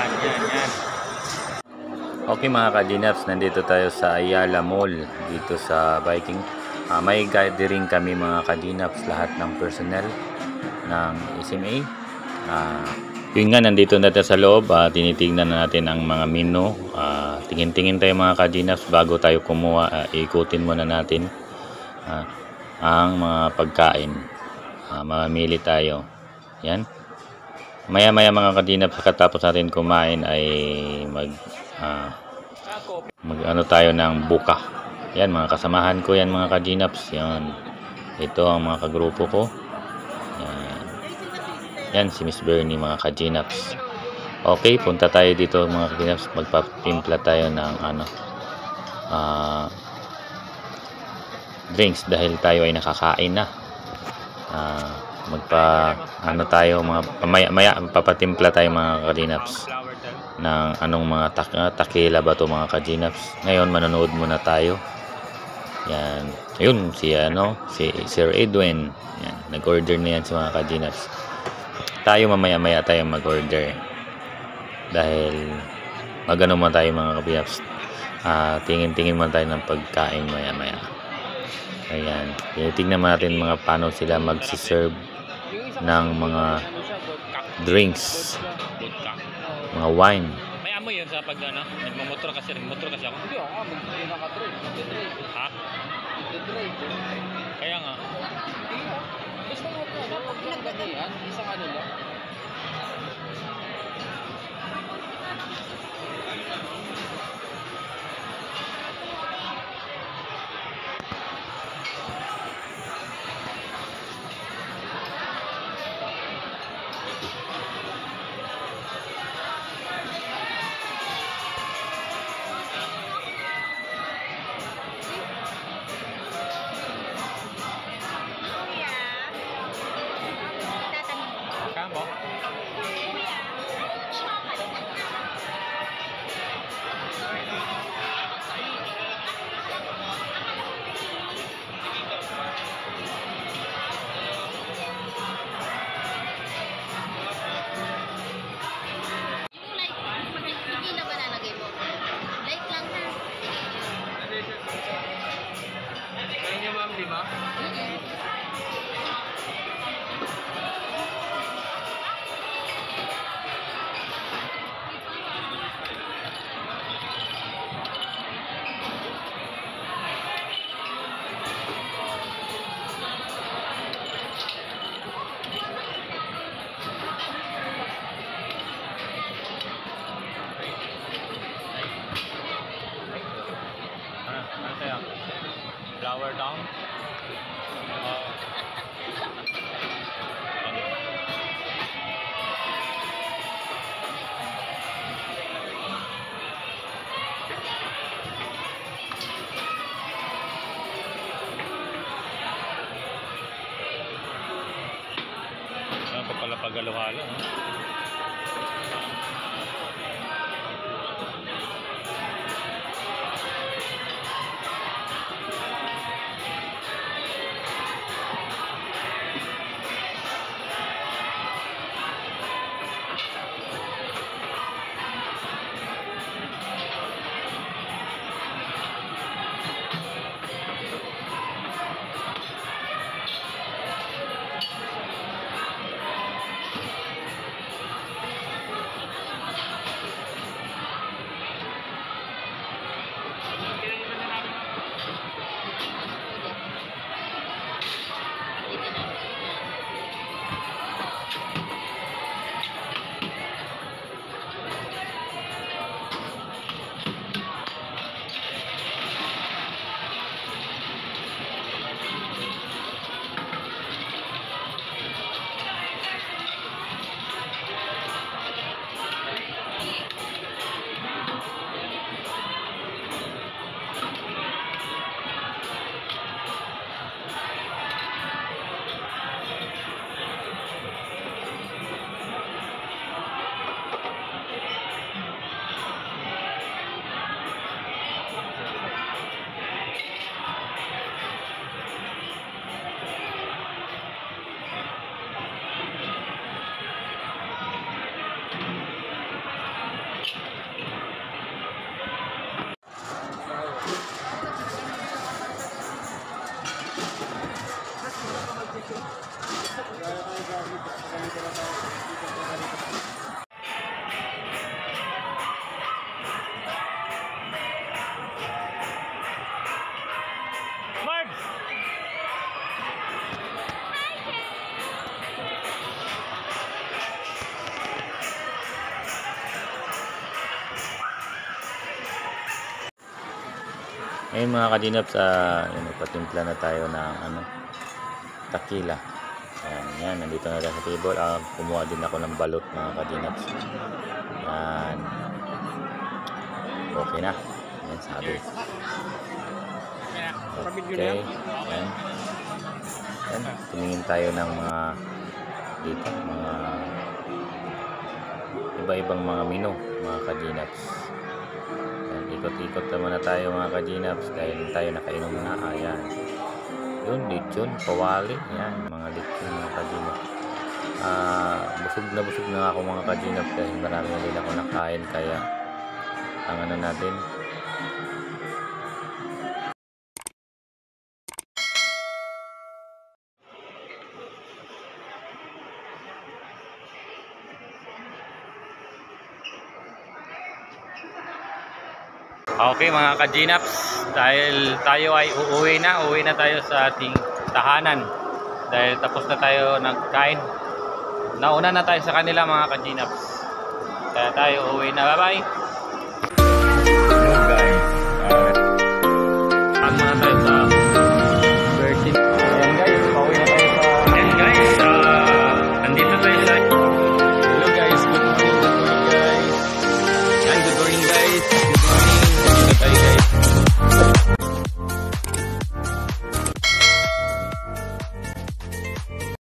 Yan. Okay mga kadinaps, nandito tayo sa Ayala Mall dito sa Viking. May gathering kami mga kadinaps, lahat ng personnel ng SMA. Yun nga, nandito na tayo sa loob. Tinitingnan na natin ang mga menu. Tingin-tingin tayo mga kadinaps bago tayo kumuha. Ikutin muna natin ang mga pagkain. Mamili tayo. Yan. Maya-maya mga kadinaps, katapos natin kumain ay ano tayo ng buka. Yan mga kasamahan ko yan mga kadinaps. Yan. Ito ang mga kagrupo ko. Yan si Miss Bernie mga kadinaps. Okay, punta tayo dito mga kadinaps. Magpa-timpla tayo ng drinks dahil tayo ay nakakain na. Tayo mga maya papatimpla tayo mga kadinaps ng anong mga takila ba to mga kadinaps. Ngayon manonood muna tayo. Yan. Ayun si Sir Edwin. Yan, nag-order na yan si mga kadinaps. Tayo mamaya tayo mag-order. Dahil magano man tayo mga kadinaps. Tingin-tingin man tayo ng pagkain maya. Ayan. Tinitingnan natin mga paano sila magsiserve ng mga drinks, mga wine. May amoy yun sa pag nagmamotor kasi ako. Hindi ako, naka-drive. Ha? Kaya nga. Basta mo po, pag pinagdagayan, isang ano lang. Kamo? Di ba? Flower down. Ano pa pala pag-halo-halo, no? Ngayon mga kadinaps, nagpatimpla na tayo ng takila. Yan, nandito na tayo sa table. Kumuha din ako ng balot mga kadinaps. Yan. Okay na. Yan, sabi. Okay. Yan. Yan. Tumingin tayo ng mga dito, mga iba-ibang mga menu mga kadinaps. Yan, ikot-ikot naman na tayo mga kadinaps dahil tayo nakainom na. Ayan. Yun, lechon, kawali. Yan, mga lechon mga kadinaps. Busog na ako mga kadinaps dahil marami na din ako nakain, kaya ang natin. Okay mga ka-Gnaps, dahil tayo ay uuwi na tayo sa ating tahanan dahil tapos na tayo nagkain. Nauna na tayo sa kanila mga ka-Gnaps, kaya tayo uuwi na. Bye bye.